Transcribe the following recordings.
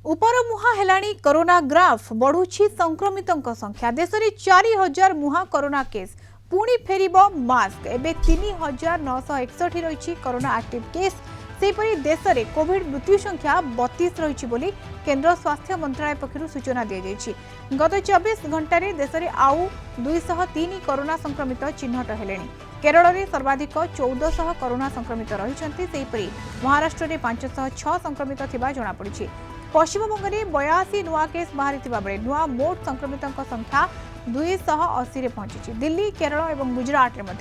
उपर मुहा हेलाणी corona graph बढ़ुछि संक्रमितों संख्या देश में 4000 मुहा कोरोना केस पुणी फेरिबो मास्क एबे 3961 रही कोरोना एक्टिव केस सेपरी देश में कोविड मृत्यु संख्या 32 रही बोली केंद्र स्वास्थ्य मंत्रालय पक्षरु सूचना दी जाइछि। गत 24 घंटे देश में आउ 203 कोरोना संक्रमित चिन्हट हेलेनी। केरल में सर्वाधिक 1400 कोरोना संक्रमित रही महाराष्ट्र में 506 संक्रमित थिबा जणा पड़िछि। पश्चिमबंग में 82 नुआ केस बाहरी बेले नुआ मोट संक्रमितों संख्या 280 में पहुंची। दिल्ली केरल और गुजरात में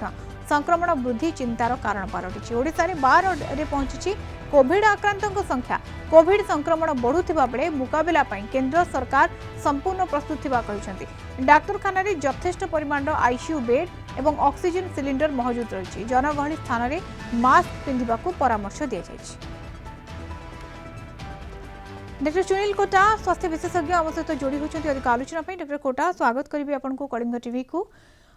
संक्रमण वृद्धि चिंतार कारण पलटि। ओडिशा रे 12 रे पहुंची कोविड आक्रांतों संख्या। कोविड संक्रमण बढ़ुवा बेले मुकाबला केंद्र सरकार संपूर्ण प्रस्तुत थिबा कहिसेंति। डाक्तरखाना रे यथेष्ट परिमाण आईसीयू बेड और ऑक्सीजन सिलिंडर मौजूद रही। जनगहली स्थान में मास्क पिंधिबा को परामर्श दिया जायछि। डॉक्टर सुनील कोटा स्वास्थ्य विशेषज्ञ आम सहित जोड़ी होती अधिक आलोचना। डॉक्टर कोटा स्वागत करी आपको कलिंग टीवी को।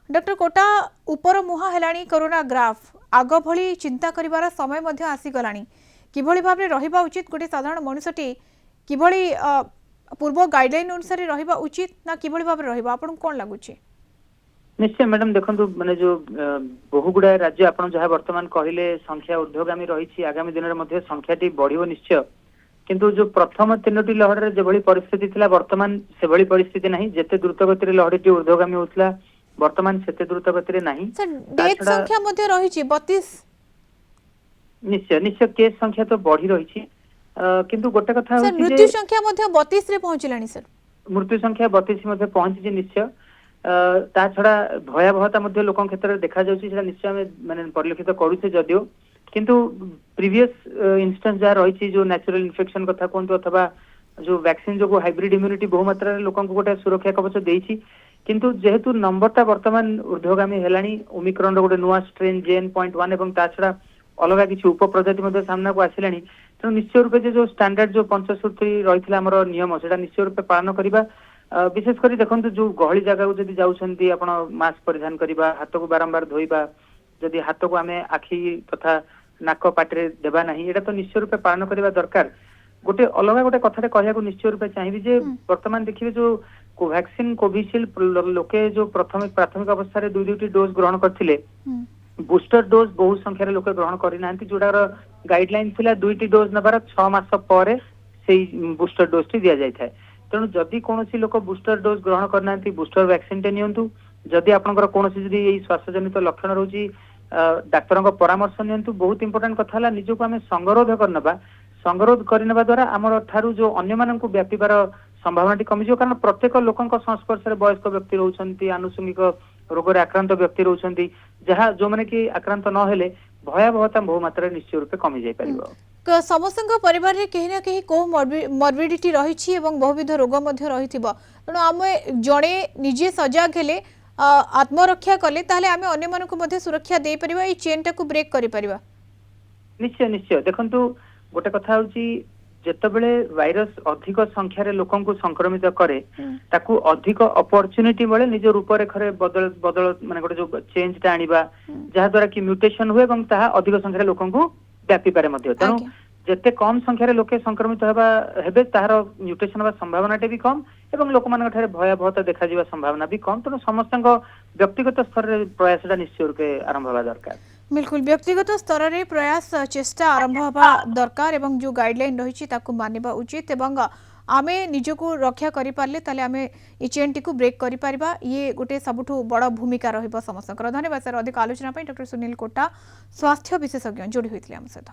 डॉक्टर कोटा उपर मुहा हेलाणी कोरोना ग्राफ आग भली चिंता करिवार समय मध्य आसीगलाणी किभली भाव रहिबा उचित गोटे साधारण मनुष्यटी किभली पूर्व गाइडलाइन अनुसार रहिबा उचित ना किभली भाव रहिबा आपन कोन लागुची? निश्चय मैडम देखंतु माने जो बहु गुडा राज्य आपन जहा वर्तमान कहिले संख्या ऊर्ध्वगामी रही आगामी दिन मध्ये संख्याटी बढ़िबो निश्चय। किंतु जो प्रथम 3टी लहर रे जेभली परिस्थिति थिला वर्तमान सेभली परिस्थिति नाही। जेते द्रुत गति रे लहरटी ऊर्ध्वगामी होतला वर्तमान सेते द्रुत गति रे नाही। सर डेथ संख्या मध्ये रही 32 निश्चय निश्चय केस संख्या तो बढ़ी रही किंतु गोटे कथा सर मृत्यु संख्या मध्ये 32 रे पहुंचलानी। सर मृत्यु संख्या 32 मध्ये पहुंची निश्चय। ता छड़ा भयावहता मध्ये लोकन क्षेत्र देखा जाउची सेटा निश्चय हम माने परिलक्षित करूचे जदियो किंतु प्रीवियस इंस्टेंस जहाँ रही जो नेचुरल इन्फेक्शन कथा कहतु अथवा जो वैक्सीन जो हाइब्रिड इम्यूनिटी बहुमात्रा लोक गोटे सुरक्षा कवच देछि किंतु जेहेतु नंबरटा वर्तमान ऊर्ध्वगामी हेलानी ओमिक्रॉन रो गोटे नुआ स्ट्रेन JN.1 एवं ता छड़ा अलग किसी उपप्रजाति मध्ये सामना को आसिलानी तेणु निश्चय रूपे जो स्टैंडर्ड जो पंचसूत्री रही हमर नियम सेटा निश्चय रूपे पालन करिबा। विशेषकर देखो जो गहली जगह को जदि जाउछंती आपण मास्क परिधान करिबा हाथ को बारंबार धोइबा जदि हाथ को आमे आखि तथा नाक पाटे देबा नहीं एटा तो निश्चय रूपे पालन करबा दरकार। गोटे अलग गोटे कथा कहया को निश्चय रूपे चाहिए जे वर्तमान देखिबे जो कोवैक्सीन कोविशील्ड लोके जो प्राथमिक अवस्था रे दुईटी डोज ग्रहण करथिले बूस्टर डोज बहु संख्या रे लोके ग्रहण करि नांती जोडार गाइडलाइन थिला दुईटी डोज नबार 6 मास परे सेही बूस्टर डोज टी दिया जाय थाए। तेणु जदि कोनोसी लोक बूस्टर डोज ग्रहण करनांती बूस्टर वैक्सीन टे नियंतु। जदि आपनकर कोनोसी जदि एई स्वास्थ्यजनित लक्षण रहउची डाक्तर परामर्श नियंतु। बहुत इंपोर्टेंट कथा है निजको आम संगरोध करनबा संगरोध करनबा द्वारा आमर ठारू जो अन्य माननकु व्यापीबार संभावनाटी कमिजो कारण प्रत्येक लोकंक संस्पर्श रे वयस्क व्यक्ति रहउछंती आनुषंगिक रोग रे आक्रांत व्यक्ति रहउछंती जहा जो माने कि आक्रांत न हेले भयावहता बहु मात्रा निश्चय रूपे कमी जाय परिबो। समस्त परिवार रे कहीं ना कहीं को मॉर्बिडिटी रही एवं बहुविध रोग मध्य रहिथिबो तेणु आम जणे निजे सजग हेले आत्मरक्षा कले ताले आमे अन्य मानको मध्ये सुरक्षा दे परिबा ए चेन टाको ब्रेक करि परिबा। निश्चय निश्चय देखंतु गोटे कथा होची जेतबेले वायरस अधिक संख्या रे लोकन को संक्रमित करे ताकू अधिक अपॉर्चुनिटी मिले निज रूप रेखा रे बदल बदल माने गोटे जो चेंज टा आनिबा जहा द्वारा कि म्यूटेशन हुए एवं ताहा अधिक संख्या रे लोकन को व्यापी पारे मध्ये। तेणु जेते कम संख्या रे लोके संक्रमित हेबे ताहार म्यूटेशन होबा संभावनाटे भी कम एवं लोक मान ठारे भयावहता देखा जीवा संभावना भी कम। तेणु समस्त व्यक्तिगत स्तर रे प्रयास निश्चय रूपे आरंभ होगा दरकार। बिल्कुल व्यक्तिगत स्तर रे प्रयास चेष्टा आरंभ होगा दरकार एवं जो गाइडलाइन रही मानिबा उचित एवं आमे निजको रक्षा करि पारले ताले आमे ए चेन टी को ब्रेक करि परिबा। ये गोटे सबुठु बड़ भूमिका रहिबो समस्त। धन्यवाद सर अधिक आलोचना डॉक्टर सुनील कोटा स्वास्थ्य विशेषज्ञ जोड़ी होइथिले हम सहित।